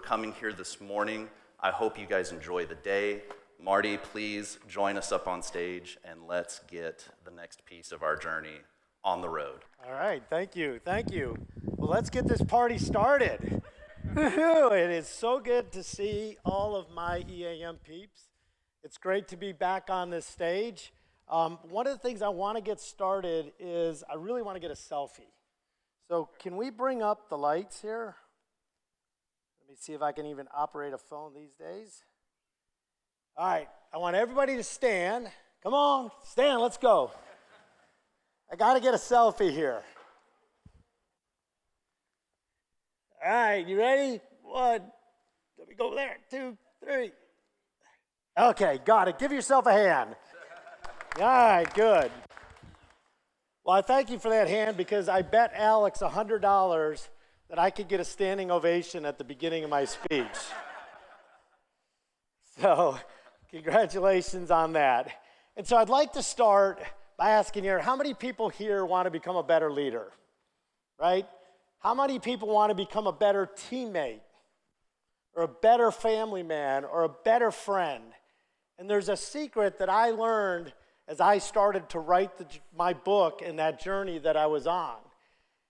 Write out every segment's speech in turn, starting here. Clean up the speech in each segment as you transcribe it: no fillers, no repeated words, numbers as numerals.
coming here this morning. I hope you guys enjoy the day. Marty, please join us up on stage and let's get the next piece of our journey on the road. All right, thank you. Well, let's get this party started. It is so good to see all of my EAM peeps. It's great to be back on this stage. One of the things I want to get started is I really want to get a selfie. So can we bring up the lights here? Let me see if I can even operate a phone these days. All right, I want everybody to stand. Come on, stand, let's go. I got to get a selfie here. All right, you ready? 1, let me go there, 2, 3. Okay, got it. Give yourself a hand. All right, good. Well, I thank you for that hand because I bet Alex $100 that I could get a standing ovation at the beginning of my speech. So, congratulations on that. And so I'd like to start by asking here, how many people here want to become a better leader, right? How many people want to become a better teammate or a better family man or a better friend? And there's a secret that I learned as I started to write my book and that journey that I was on.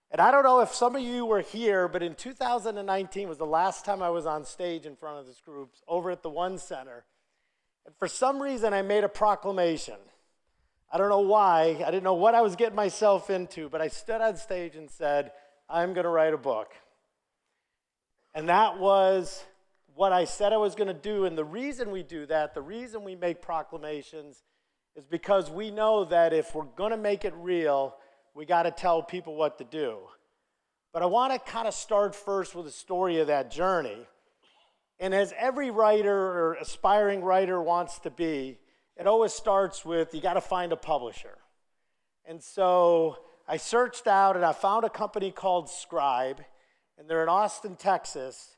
And I don't know if some of you were here, but in 2019 was the last time I was on stage in front of this group over at the One Center. And for some reason, I made a proclamation. I don't know why. I didn't know what I was getting myself into, but I stood on stage and said, I'm going to write a book. And that was what I said I was going to do. And the reason we do that, the reason we make proclamations, is because we know that if we're going to make it real, we got to tell people what to do. But I want to kind of start first with a story of that journey. And as every writer or aspiring writer wants to be, it always starts with you got to find a publisher. And so I searched out and I found a company called Scribe, and they're in Austin, Texas.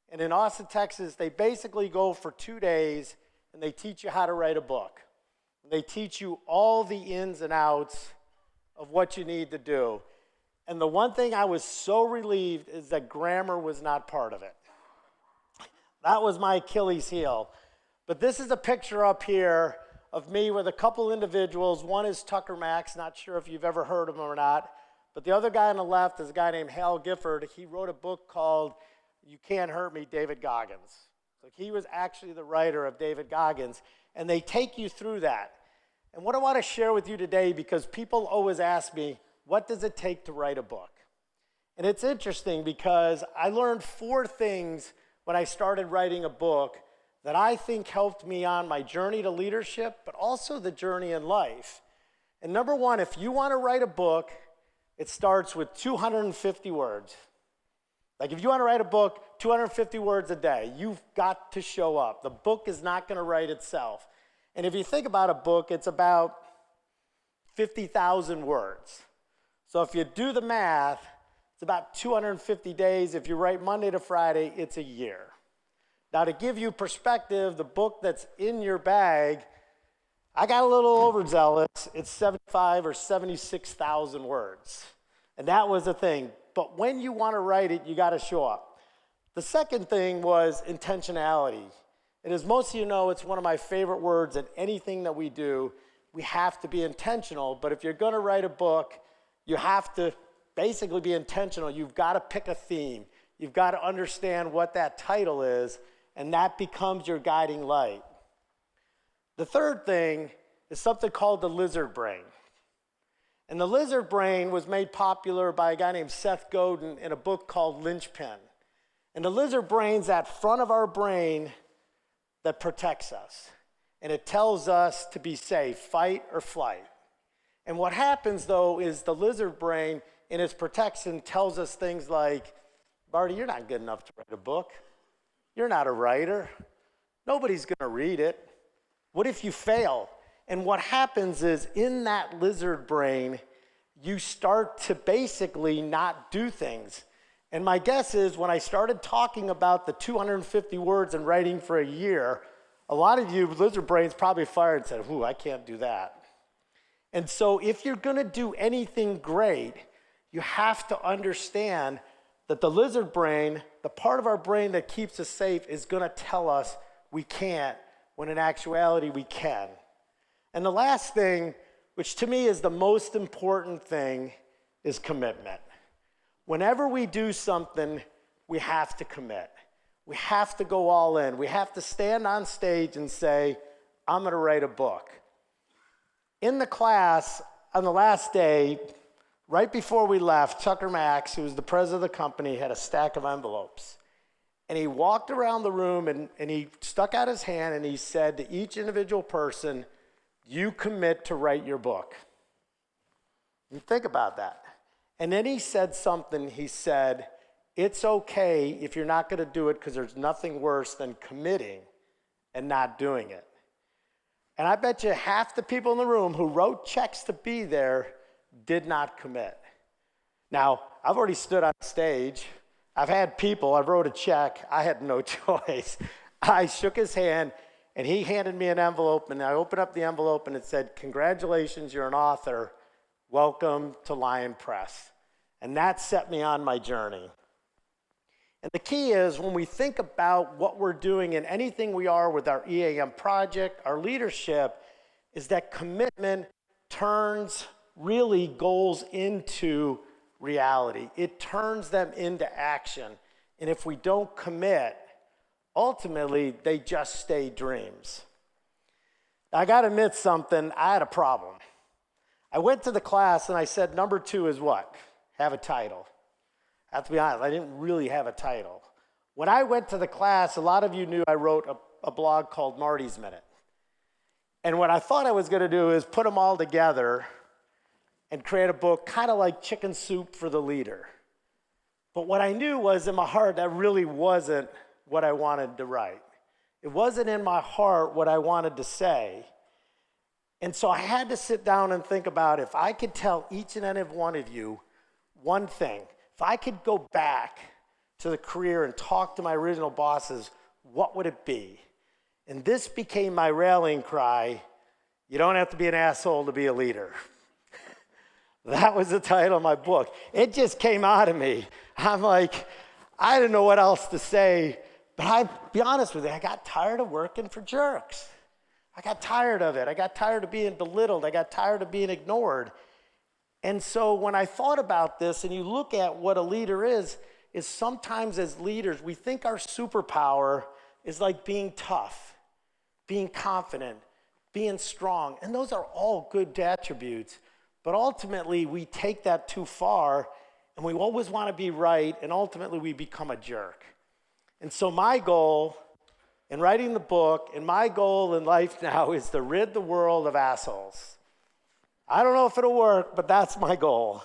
And in Austin, Texas, they basically go for 2 days and they teach you how to write a book. And they teach you all the ins and outs of what you need to do. And the one thing I was so relieved is that grammar was not part of it. That was my Achilles heel. But this is a picture up here of me with a couple individuals. One is Tucker Max, not sure if you've ever heard of him or not. But the other guy on the left is a guy named Hal Gifford. He wrote a book called You Can't Hurt Me, David Goggins. So he was actually the writer of David Goggins. And they take you through that. And what I want to share with you today, because people always ask me, what does it take to write a book? And it's interesting because I learned 4 things when I started writing a book that I think helped me on my journey to leadership, but also the journey in life. And number 1, if you want to write a book, it starts with 250 words. Like if you want to write a book, 250 words a day, you've got to show up. The book is not going to write itself. And if you think about a book, it's about 50,000 words. So if you do the math, it's about 250 days. If you write Monday to Friday, it's a year. Now, to give you perspective, the book that's in your bag, I got a little overzealous. It's 75 or 76,000 words. And that was the thing. But when you want to write it, you got to show up. The second thing was intentionality. And as most of you know, it's one of my favorite words in anything that we do. We have to be intentional. But if you're going to write a book, you have to basically be intentional. You've got to pick a theme. You've got to understand what that title is, and that becomes your guiding light. The third thing is something called the lizard brain. And the lizard brain was made popular by a guy named Seth Godin in a book called Linchpin. And the lizard brain's that front of our brain that protects us. And it tells us to be safe, fight or flight. And what happens, though, is the lizard brain, in its protection, tells us things like, Marty, you're not good enough to write a book. You're not a writer. Nobody's going to read it. What if you fail? And what happens is, in that lizard brain, you start to basically not do things. And my guess is when I started talking about the 250 words and writing for a year, a lot of you lizard brains probably fired and said, I can't do that. And so if you're going to do anything great, you have to understand that the lizard brain, the part of our brain that keeps us safe, is going to tell us we can't, when in actuality we can. And the last thing, which to me is the most important thing, is commitment. Whenever we do something, we have to commit. We have to go all in. We have to stand on stage and say, I'm going to write a book. In the class, on the last day, right before we left, Tucker Max, who was the president of the company, had a stack of envelopes. And he walked around the room and he stuck out his hand and he said to each individual person, you commit to write your book. You think about that. And then he said something, he said, it's okay if you're not going to do it because there's nothing worse than committing and not doing it. And I bet you half the people in the room who wrote checks to be there did not commit. Now, I've already stood on stage. I've had people, I wrote a check, I had no choice. I shook his hand and he handed me an envelope and I opened up the envelope and it said, congratulations, you're an author. Welcome to Lion Press. And that set me on my journey. And the key is when we think about what we're doing in anything we are with our EAM project, our leadership, is that commitment turns really goals into reality. It turns them into action. And if we don't commit, ultimately they just stay dreams. Now, I got to admit something, I had a problem. I went to the class and I said, number 2 is what? Have a title. I have to be honest, I didn't really have a title. When I went to the class, a lot of you knew I wrote a blog called Marty's Minute. And what I thought I was going to do is put them all together and create a book kind of like Chicken Soup for the Leader. But what I knew was in my heart that really wasn't what I wanted to write. It wasn't in my heart what I wanted to say. And so I had to sit down and think about if I could tell each and every one of you one thing. If I could go back to the career and talk to my original bosses, what would it be? And this became my rallying cry, you don't have to be an asshole to be a leader. That was the title of my book. It just came out of me. I'm like, I didn't know what else to say, but I'll be honest with you, I got tired of working for jerks. I got tired of it. I got tired of being belittled. I got tired of being ignored. And so when I thought about this and you look at what a leader is sometimes as leaders, we think our superpower is like being tough, being confident, being strong. And those are all good attributes. But ultimately, we take that too far and we always want to be right. And ultimately, we become a jerk. And so my goal in writing the book and my goal in life now is to rid the world of assholes. I don't know if it'll work, but that's my goal.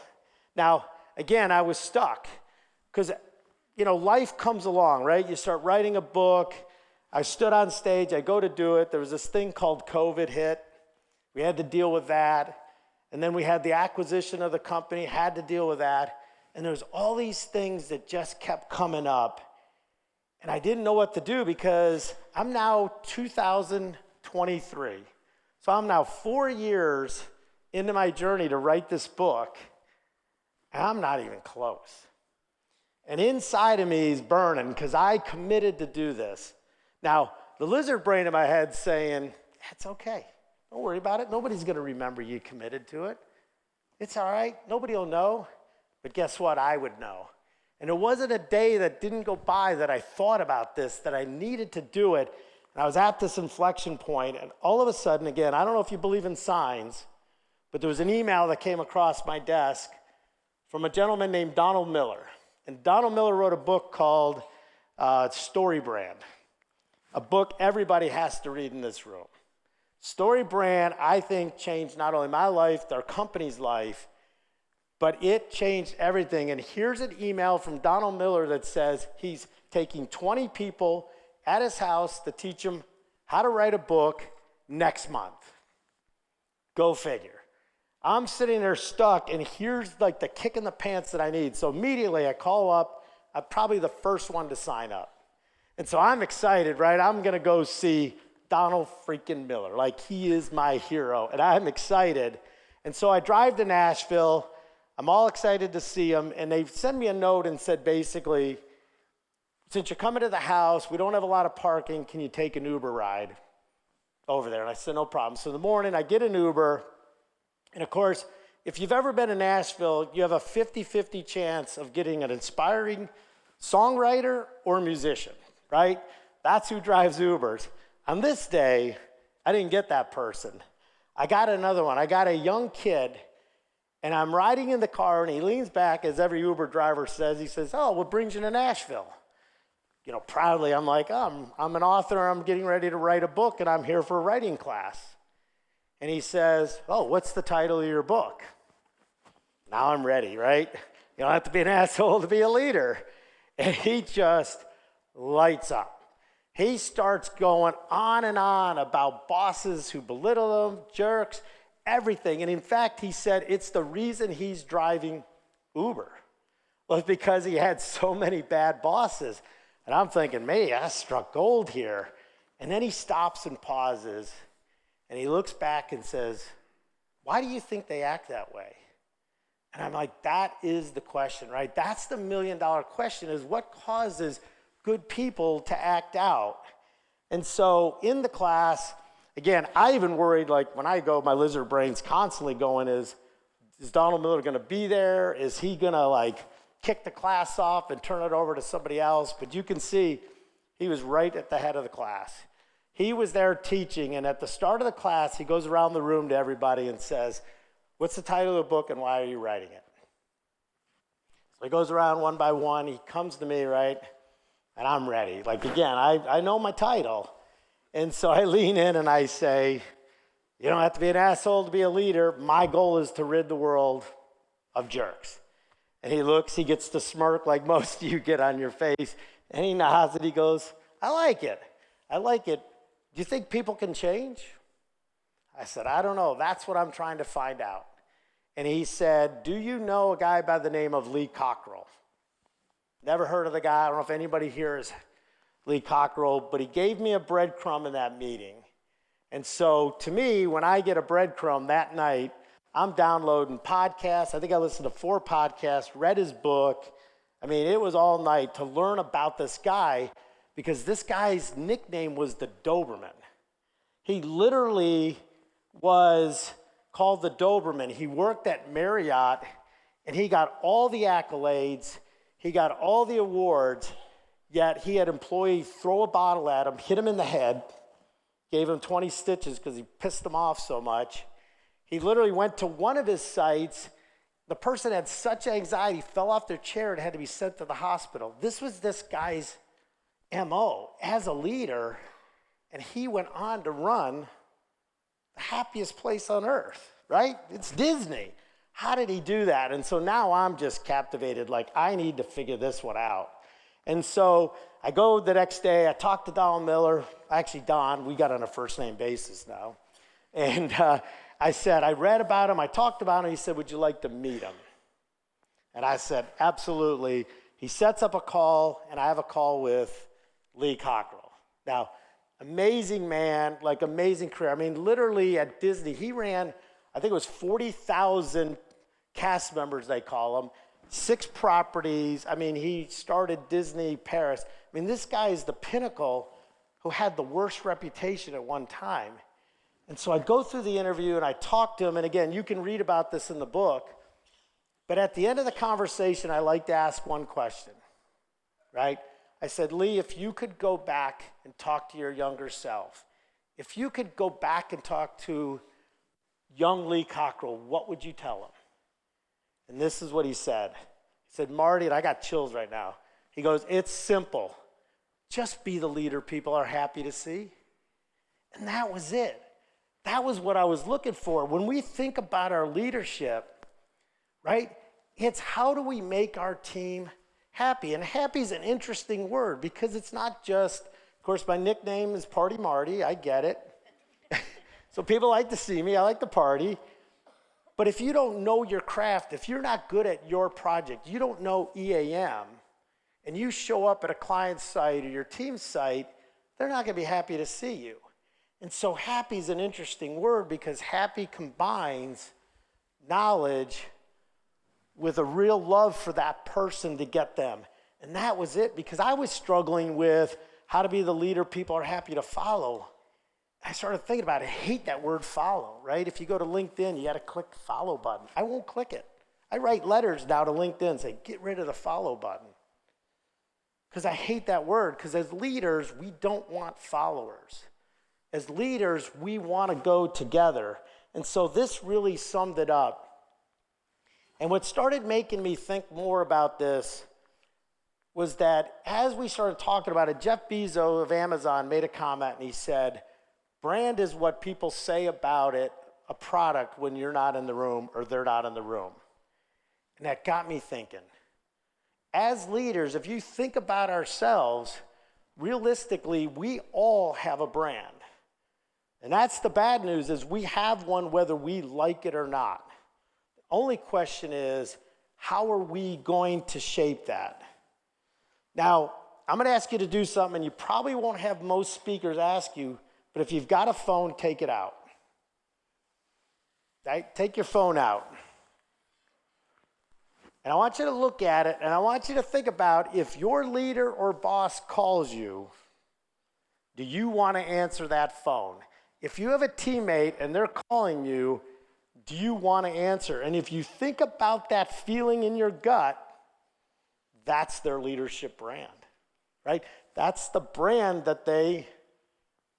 Now, again, I was stuck because, life comes along, right? You start writing a book. I stood on stage. I go to do it. There was this thing called COVID hit. We had to deal with that. And then we had the acquisition of the company, had to deal with that. And there's all these things that just kept coming up. And I didn't know what to do because I'm now 2023. So I'm now 4 years into my journey to write this book, and I'm not even close. And inside of me is burning because I committed to do this. Now, the lizard brain in my head's saying, it's okay. Don't worry about it. Nobody's going to remember you committed to it. It's all right. Nobody will know. But guess what? I would know. And it wasn't a day that didn't go by that I thought about this, that I needed to do it. And I was at this inflection point, and all of a sudden, again, I don't know if you believe in signs, but there was an email that came across my desk from a gentleman named Donald Miller. And Donald Miller wrote a book called Story Brand, a book everybody has to read in this room. Story Brand, I think, changed not only my life, our company's life, but it changed everything. And here's an email from Donald Miller that says he's taking 20 people at his house to teach them how to write a book next month. Go figure. I'm sitting there stuck, and here's like the kick in the pants that I need. So immediately I call up. I'm probably the first one to sign up. And so I'm excited, right? I'm going to go see Donald freaking Miller. Like, he is my hero, and I'm excited. And so I drive to Nashville. I'm all excited to see them, and they sent me a note and said basically, since you're coming to the house, we don't have a lot of parking, can you take an Uber ride over there? And I said, no problem. So in the morning, I get an Uber, and of course, if you've ever been to Nashville, you have a 50-50 chance of getting an inspiring songwriter or musician, right? That's who drives Ubers. On this day, I didn't get that person. I got another one. I got a young kid, and I'm riding in the car, and he leans back, as every Uber driver says. He says, oh, what brings you to Nashville? You know, proudly, I'm like, oh, I'm an author. I'm getting ready to write a book, and I'm here for a writing class. And he says, oh, what's the title of your book? Now I'm ready, right? You don't have to be an asshole to be a leader. And he just lights up. He starts going on and on about bosses who belittle him, jerks, everything. And in fact, he said it's the reason he's driving Uber was because he had so many bad bosses. And I'm thinking, man, I struck gold here. And then he stops and pauses, and he looks back and says, why do you think they act that way? And I'm like, that is the question, right? That's the $1 million question, is what causes good people to act out? And so in the class, again, I even worried, like when I go, my lizard brain's constantly going, is Donald Miller gonna be there? Is he gonna like kick the class off and turn it over to somebody else? But you can see he was right at the head of the class. He was there teaching, and at the start of the class, he goes around the room to everybody and says, what's the title of the book and why are you writing it? So he goes around one by one, he comes to me, right? And I'm ready. Like again, I know my title. And so I lean in and I say, you don't have to be an asshole to be a leader. My goal is to rid the world of jerks. And he looks, he gets the smirk like most of you get on your face, and he nods and he goes, I like it. I like it. Do you think people can change? I said, I don't know. That's what I'm trying to find out. And he said, do you know a guy by the name of Lee Cockrell? Never heard of the guy. I don't know if anybody here is Lee Cockrell, but he gave me a breadcrumb in that meeting. And so to me, when I get a breadcrumb that night, I'm downloading podcasts. I think I listened to 4 podcasts, read his book. I mean, it was all night to learn about this guy, because this guy's nickname was the Doberman. He literally was called the Doberman. He worked at Marriott, and he got all the accolades. He got all the awards, yet he had employees throw a bottle at him, hit him in the head, gave him 20 stitches because he pissed him off so much. He literally went to one of his sites. The person had such anxiety, fell off their chair and had to be sent to the hospital. This was this guy's MO as a leader, and he went on to run the happiest place on earth, right? It's Disney. How did he do that? And so now I'm just captivated, like I need to figure this one out. And so I go the next day, I talk to Donald Miller. Actually, Don, we got on a first name basis now. And I said, I read about him, I talked about him. He said, would you like to meet him? And I said, absolutely. He sets up a call, and I have a call with Lee Cockrell. Now, amazing man, like amazing career. I mean, literally at Disney, he ran, I think it was 40,000 cast members, they call them, 6 properties. I mean, he started Disney Paris. I mean, this guy is the pinnacle who had the worst reputation at one time. And so I go through the interview and I talk to him. And again, you can read about this in the book. But at the end of the conversation, I like to ask one question, right? I said, Lee, if you could go back and talk to your younger self, if you could go back and talk to young Lee Cockrell, what would you tell him? And this is what he said. He said, Marty, and I got chills right now. He goes, it's simple. Just be the leader people are happy to see. And that was it. That was what I was looking for. When we think about our leadership, right, it's how do we make our team happy? And happy is an interesting word because it's not just, of course, my nickname is Party Marty. I get it. So people like to see me. I like to party. But if you don't know your craft, if you're not good at your project, you don't know EAM, and you show up at a client's site or your team's site, they're not going to be happy to see you. And so happy is an interesting word because happy combines knowledge with a real love for that person to get them. And that was it, because I was struggling with how to be the leader people are happy to follow. I started thinking about it. I hate that word follow, right? If you go to LinkedIn, you got to click the follow button. I won't click it. I write letters now to LinkedIn say, get rid of the follow button. Because I hate that word, because as leaders, we don't want followers. As leaders, we want to go together. And so this really summed it up. And what started making me think more about this was that as we started talking about it, Jeff Bezos of Amazon made a comment, and he said, brand is what people say about it, a product, when you're not in the room or they're not in the room. And that got me thinking. As leaders, if you think about ourselves, realistically, we all have a brand. And that's the bad news, is we have one whether we like it or not. The only question is, how are we going to shape that? Now, I'm going to ask you to do something, and you probably won't have most speakers ask you, but if you've got a phone, take it out. Right? Take your phone out. And I want you to look at it, and I want you to think about, if your leader or boss calls you, do you want to answer that phone? If you have a teammate and they're calling you, do you want to answer? And if you think about that feeling in your gut, that's their leadership brand, right? That's the brand that they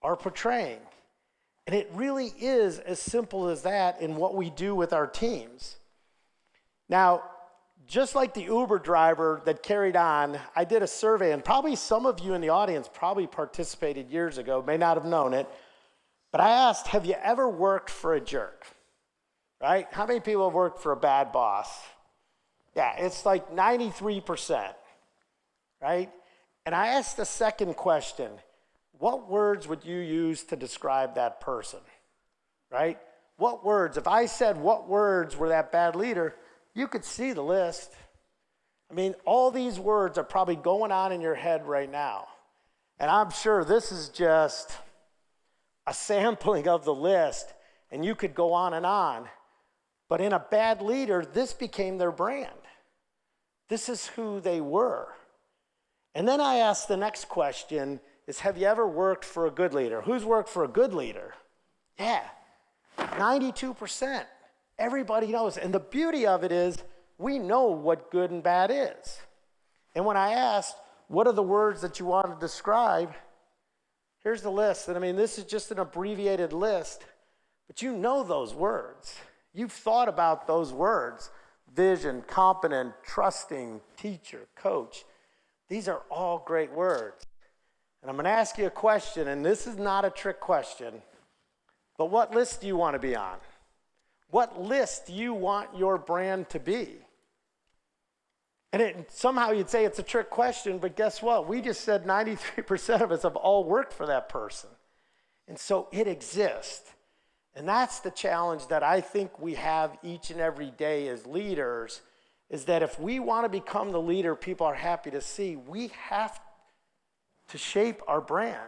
are portraying. And it really is as simple as that in what we do with our teams. Now, just like the Uber driver that carried on, I did a survey, and probably some of you in the audience probably participated years ago, may not have known it, but I asked, have you ever worked for a jerk, right? How many people have worked for a bad boss? Yeah, it's like 93%, right? And I asked the second question, what words would you use to describe that person, right? What words? If I said what words were that bad leader, you could see the list. I mean, all these words are probably going on in your head right now. And I'm sure this is just a sampling of the list, and you could go on and on. But in a bad leader, this became their brand. This is who they were. And then I asked the next question is, have you ever worked for a good leader? Who's worked for a good leader? Yeah, 92%. Everybody knows. And the beauty of it is we know what good and bad is. And when I asked, what are the words that you want to describe? Here's the list. And I mean, this is just an abbreviated list, but you know those words. You've thought about those words: vision, competent, trusting, teacher, coach. These are all great words. And I'm going to ask you a question, and this is not a trick question, but what list do you want to be on? What list do you want your brand to be? And somehow you'd say it's a trick question, but guess what? We just said 93% of us have all worked for that person. And so it exists. And that's the challenge that I think we have each and every day as leaders, is that if we want to become the leader people are happy to see, we have to shape our brand.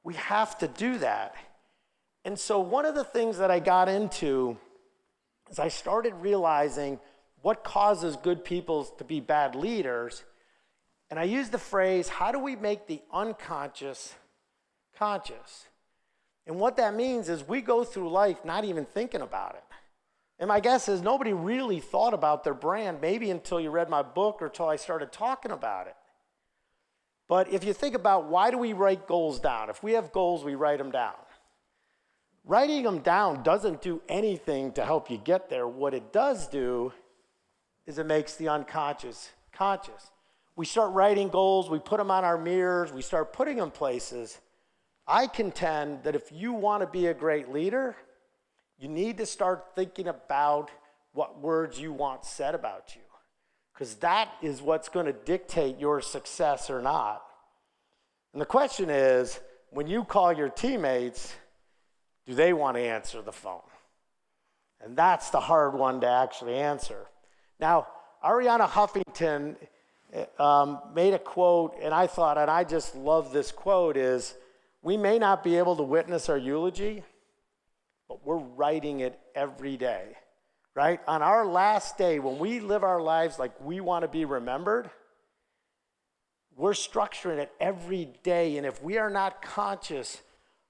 We have to do that. And so one of the things that I got into is I started realizing what causes good people to be bad leaders. And I used the phrase, how do we make the unconscious conscious? And what that means is we go through life not even thinking about it. And my guess is nobody really thought about their brand, maybe until you read my book or until I started talking about it. But if you think about, why do we write goals down? If we have goals, we write them down. Writing them down doesn't do anything to help you get there. What it does do is it makes the unconscious conscious. We start writing goals, we put them on our mirrors, we start putting them places. I contend that if you want to be a great leader, you need to start thinking about what words you want said about you, because that is what's going to dictate your success or not. And the question is, when you call your teammates, do they want to answer the phone? And that's the hard one to actually answer. Now, Arianna Huffington made a quote, and I thought, and I just love this quote, is, we may not be able to witness our eulogy, but we're writing it every day. right? On our last day, when we live our lives like we want to be remembered, we're structuring it every day. And if we are not conscious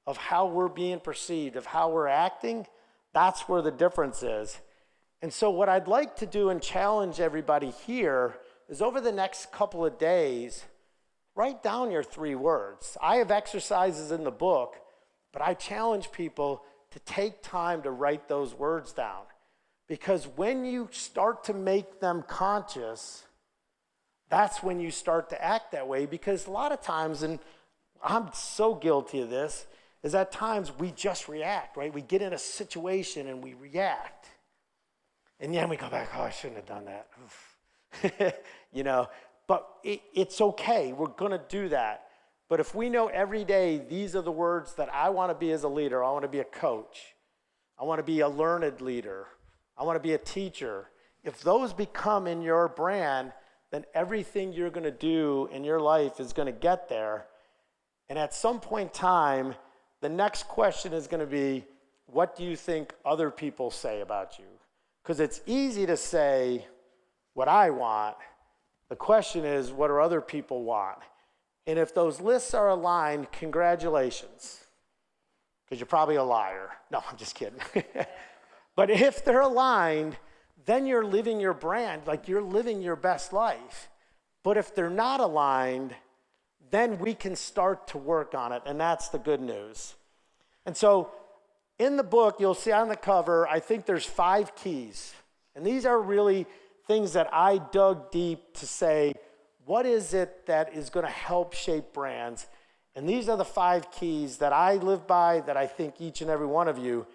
of how we're being perceived, of how we're acting, that's where the difference is. And so what I'd like to do and challenge everybody here is over the next couple of days, write down your 3 words. I have exercises in the book, but I challenge people to take time to write those words down. Because when you start to make them conscious, that's when you start to act that way. Because a lot of times, and I'm so guilty of this, is at times we just react, right? We get in a situation and we react. And then we go back, oh, I shouldn't have done that. But it's okay. We're going to do that. But if we know every day, these are the words that I want to be as a leader. I want to be a coach. I want to be a learned leader. I want to be a teacher. If those become in your brand, then everything you're going to do in your life is going to get there. And at some point in time, the next question is going to be, what do you think other people say about you? Because it's easy to say what I want. The question is, what do other people want? And if those lists are aligned, congratulations, because you're probably a liar. No, I'm just kidding. But if they're aligned, then you're living your brand, like you're living your best life. But if they're not aligned, then we can start to work on it, and that's the good news. And so in the book, you'll see on the cover, I think there's 5 keys. And these are really things that I dug deep to say, what is it that is going to help shape brands? And these are the 5 keys that I live by, that I think each and every one of you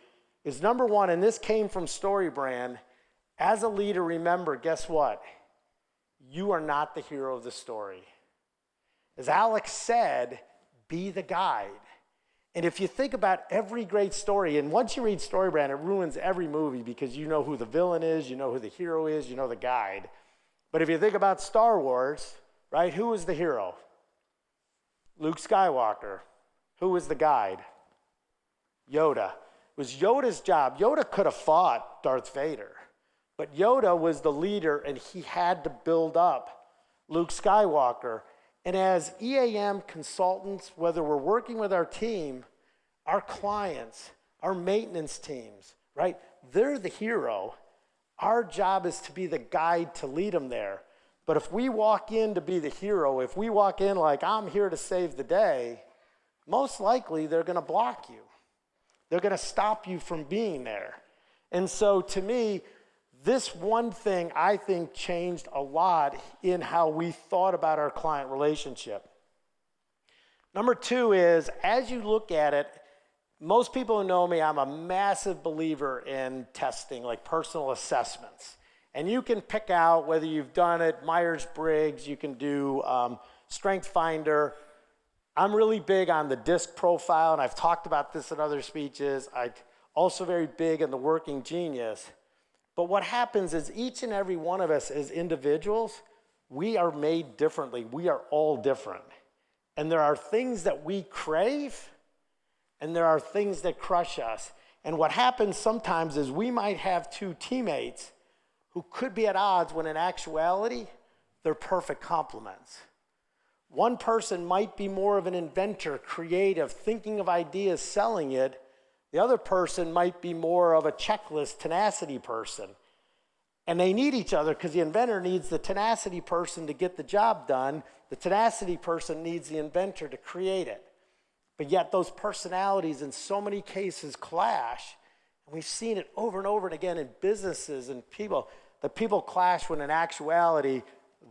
is. Number 1, and this came from Story Brand, as a leader, remember, guess what? You are not the hero of the story. As Alex said, be the guide. And if you think about every great story, and once you read Story Brand, it ruins every movie because you know who the villain is, you know who the hero is, you know the guide. But if you think about Star Wars, right, who was the hero? Luke Skywalker. Who was the guide? Yoda. It was Yoda's job. Yoda could have fought Darth Vader, but Yoda was the leader, and he had to build up Luke Skywalker. And as EAM consultants, whether we're working with our team, our clients, our maintenance teams, right? They're the hero. Our job is to be the guide to lead them there. But if we walk in to be the hero, if we walk in like, I'm here to save the day, most likely they're going to block you. They're going to stop you from being there. And so to me, this one thing I think changed a lot in how we thought about our client relationship. Number 2 is, as you look at it, most people who know me, I'm a massive believer in testing, like personal assessments. And you can pick out whether you've done it, Myers-Briggs, you can do Strength Finder. I'm really big on the DISC profile, and I've talked about this in other speeches. I'm also very big in the Working Genius. But what happens is each and every one of us as individuals, we are made differently. We are all different. And there are things that we crave, and there are things that crush us. And what happens sometimes is we might have 2 teammates who could be at odds when in actuality, they're perfect complements. One person might be more of an inventor, creative, thinking of ideas, selling it. The other person might be more of a checklist, tenacity person. And they need each other because the inventor needs the tenacity person to get the job done. The tenacity person needs the inventor to create it. But yet those personalities in so many cases clash. And we've seen it over and over and again in businesses and people. The people clash when in actuality,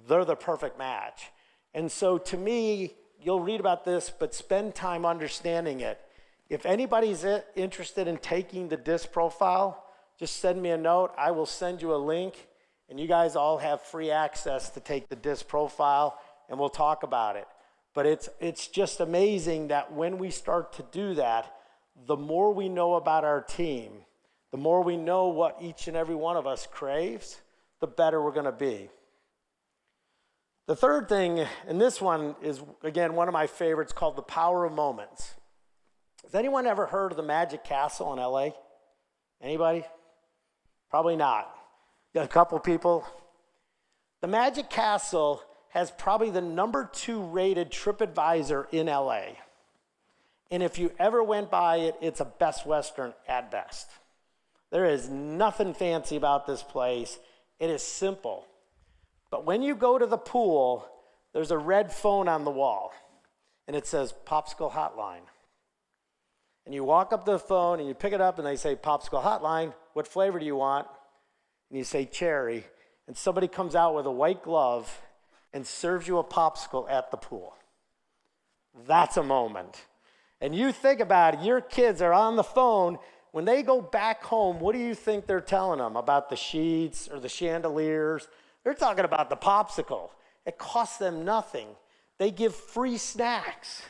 they're the perfect match. And so to me, you'll read about this, but spend time understanding it. If anybody's interested in taking the DISC profile, just send me a note. I will send you a link, and you guys all have free access to take the DISC profile, and we'll talk about it. But it's just amazing that when we start to do that, the more we know about our team, the more we know what each and every one of us craves, the better we're going to be. The third thing, and this one is, again, one of my favorites, called the power of moments. Has anyone ever heard of the Magic Castle in LA? Anybody? Probably not. A couple people. The Magic Castle has probably the #2 rated TripAdvisor in LA. And if you ever went by it, it's a Best Western at best. There is nothing fancy about this place. It is simple. But when you go to the pool, there's a red phone on the wall, and it says Popsicle Hotline. And you walk up to the phone, and you pick it up, and they say, Popsicle Hotline, what flavor do you want? And you say cherry, and somebody comes out with a white glove and serves you a popsicle at the pool. That's a moment. And you think about it, your kids are on the phone. When they go back home, what do you think they're telling them about the sheets or the chandeliers? They're talking about the popsicle. It costs them nothing. They give free snacks.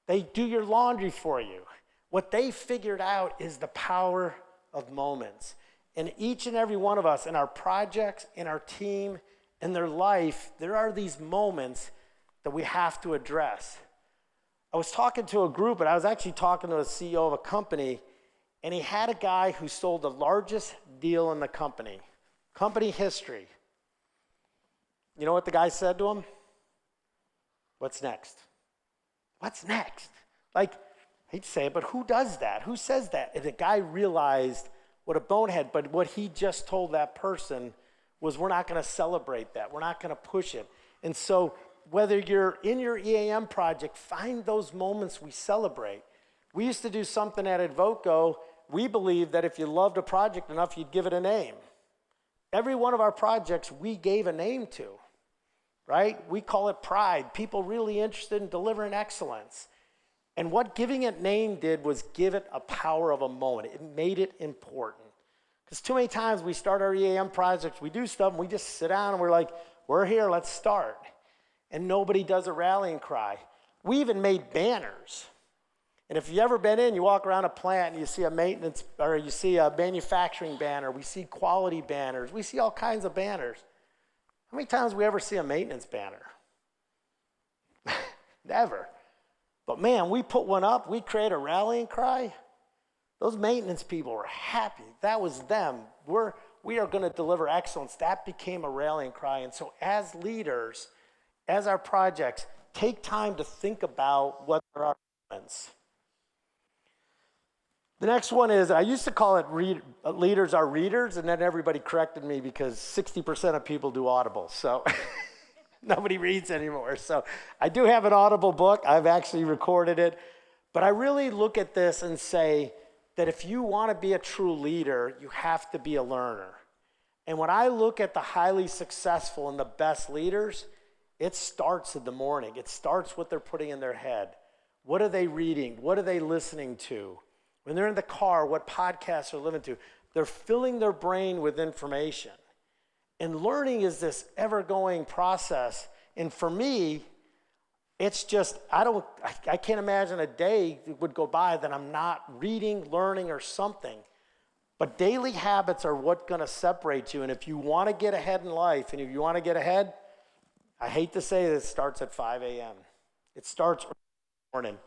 They do your laundry for you. What they figured out is the power of moments. And each and every one of us in our projects, in our team, in their life, there are these moments that we have to address. I was talking to a group, and I was actually talking to a CEO of a company, and he had a guy who sold the largest deal in the company history. You know what the guy said to him? What's next? What's next? Like, I hate to say it, but who does that? Who says that? And the guy realized what a bonehead, but what he just told that person was, we're not going to celebrate that. We're not going to push it. And so whether you're in your EAM project, find those moments we celebrate. We used to do something at Advoco. We believed that if you loved a project enough, you'd give it a name. Every one of our projects we gave a name to, right? We call it pride. People really interested in delivering excellence. And what giving it name did was give it a power of a moment. It made it important. Because too many times we start our EAM projects, we do stuff, and we just sit down and we're like, we're here, let's start. And nobody does a rallying cry. We even made banners. And if you've ever been in, you walk around a plant and you see a maintenance, or you see a manufacturing banner, we see quality banners, we see all kinds of banners. How many times do we ever see a maintenance banner? Never. But man, we put one up, we create a rallying cry. Those maintenance people were happy. That was them. We are going to deliver excellence. That became a rallying cry. And so as leaders, as our projects, take time to think about what are our moments. The next one is, I used to call it leaders are readers, and then everybody corrected me because 60% of people do Audible. So nobody reads anymore. So I do have an Audible book. I've actually recorded it. But I really look at this and say that if you want to be a true leader, you have to be a learner. And when I look at the highly successful and the best leaders, it starts in the morning. It starts what they're putting in their head. What are they reading? What are they listening to? When they're in the car, what podcasts are listening to? They're filling their brain with information. And learning is this ever-going process. And for me, it's just, I can't imagine a day that would go by that I'm not reading, learning, or something. But daily habits are what's going to separate you. And if you want to get ahead in life, and if you want to get ahead, I hate to say this, it starts at 5 a.m. It starts early in the morning.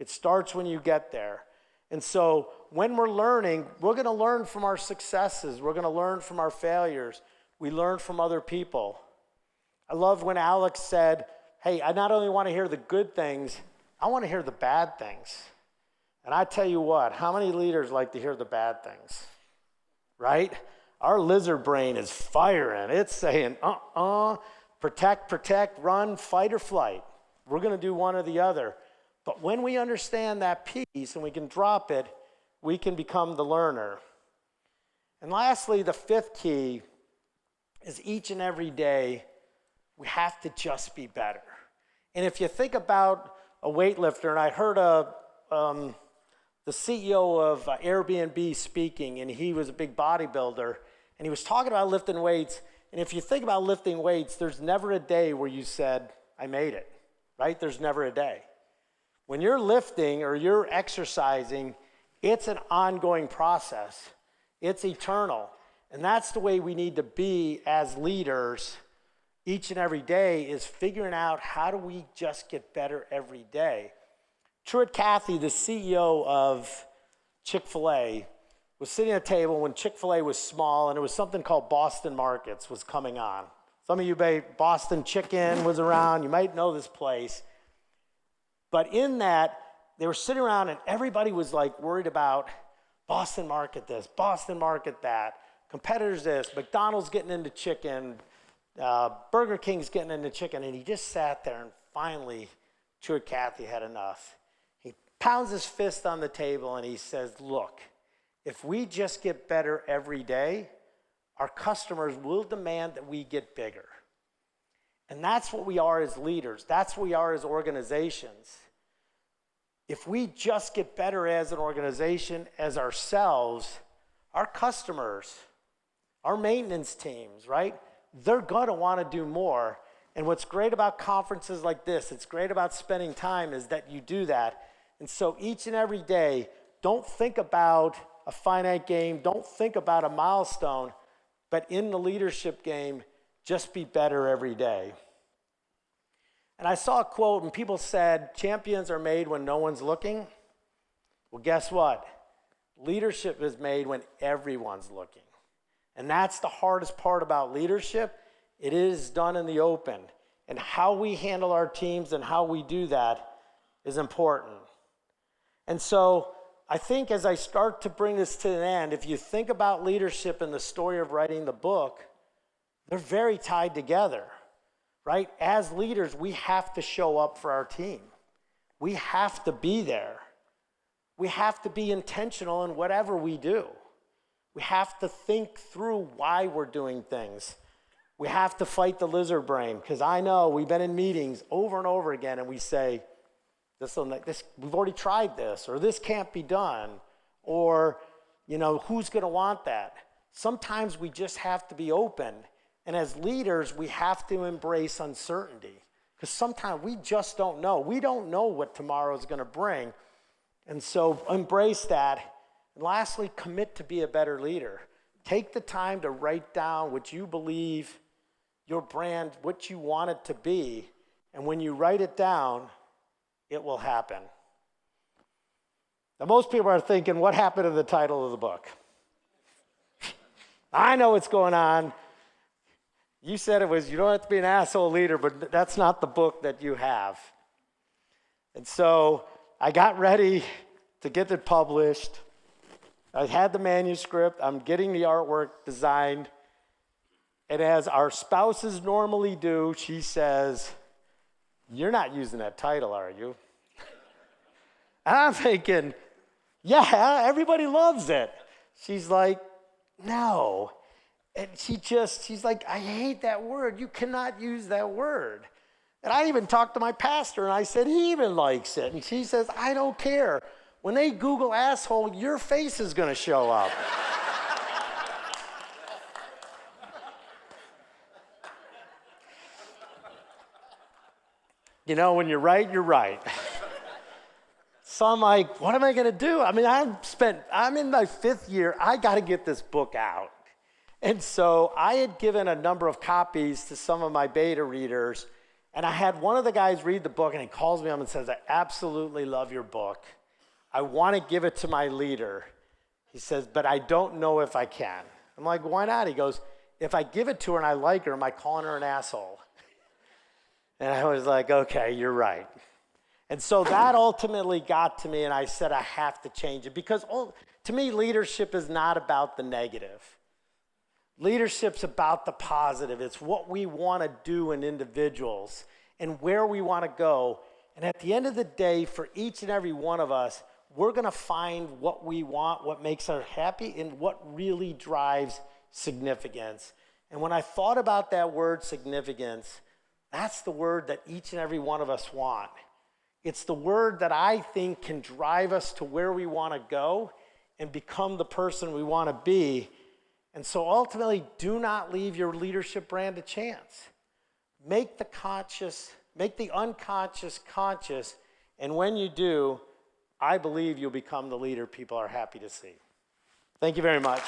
It starts when you get there. And so when we're learning, we're going to learn from our successes. We're going to learn from our failures. We learn from other people. I love when Alex said, hey, I not only want to hear the good things, I want to hear the bad things. And I tell you what, how many leaders like to hear the bad things? Right? Our lizard brain is firing. It's saying, protect, run, fight or flight. We're going to do one or the other. But when we understand that piece and we can drop it, we can become the learner. And lastly, the fifth key is each and every day, we have to just be better. And if you think about a weightlifter, and I heard the CEO of Airbnb speaking, and he was a big bodybuilder, and he was talking about lifting weights. And if you think about lifting weights, there's never a day where you said, I made it, right? There's never a day. When you're lifting or you're exercising, it's an ongoing process. It's eternal. And that's the way we need to be as leaders each and every day, is figuring out how do we just get better every day. Truett Cathy, the CEO of Chick-fil-A, was sitting at a table when Chick-fil-A was small, and there was something called Boston Markets was coming on. Some of you Boston Chicken was around. You might know this place. But in that, they were sitting around, and everybody was like worried about Boston Market this, Boston Market that, competitors this, McDonald's getting into chicken, Burger King's getting into chicken. And he just sat there, and finally, Stuart Cathy had enough. He pounds his fist on the table, and he says, look, if we just get better every day, our customers will demand that we get bigger. And that's what we are as leaders. That's what we are as organizations. If we just get better as an organization, as ourselves, our customers, our maintenance teams, right? They're gonna wanna do more. And what's great about conferences like this, it's great about spending time, is that you do that. And so each and every day, don't think about a finite game, don't think about a milestone, but in the leadership game, just be better every day. And I saw a quote, and people said, champions are made when no one's looking. Well, guess what? Leadership is made when everyone's looking. And that's the hardest part about leadership. It is done in the open. And how we handle our teams and how we do that is important. And so I think as I start to bring this to an end, if you think about leadership and the story of writing the book, they're very tied together, right? As leaders, we have to show up for our team. We have to be there. We have to be intentional in whatever we do. We have to think through why we're doing things. We have to fight the lizard brain, because I know we've been in meetings over and over again, and we say, this, we've already tried this, or this can't be done, or, who's going to want that? Sometimes we just have to be open, and as leaders, we have to embrace uncertainty, because sometimes we just don't know. We don't know what tomorrow is going to bring, and so embrace that. And lastly, commit to be a better leader. Take the time to write down what you believe your brand, what you want it to be, and when you write it down, it will happen. Now, most people are thinking, what happened to the title of the book? I know what's going on. You said it was, you don't have to be an asshole leader, but that's not the book that you have. And so I got ready to get it published. I had the manuscript. I'm getting the artwork designed. And as our spouses normally do, she says, you're not using that title, are you? And I'm thinking, yeah, everybody loves it. She's like, no. And she's like, I hate that word. You cannot use that word. And I even talked to my pastor, and I said, he even likes it. And she says, I don't care. When they Google asshole, your face is going to show up. When you're right, you're right. So I'm like, what am I going to do? I mean, I'm in my 5th year. I got to get this book out. And so I had given a number of copies to some of my beta readers, and I had one of the guys read the book, and he calls me up and says, I absolutely love your book. I want to give it to my leader. He says, but I don't know if I can. I'm like, why not? He goes, if I give it to her and I like her, am I calling her an asshole? And I was like, okay, you're right. And so that ultimately got to me, and I said, I have to change it. Because to me, leadership is not about the negative. Leadership's about the positive. It's what we want to do in individuals and where we want to go. And at the end of the day, for each and every one of us, we're going to find what we want, what makes us happy, and what really drives significance. And when I thought about that word significance, that's the word that each and every one of us want. It's the word that I think can drive us to where we want to go and become the person we want to be. And so ultimately, do not leave your leadership brand to chance. Make the unconscious conscious, and when you do, I believe you'll become the leader people are happy to see. Thank you very much.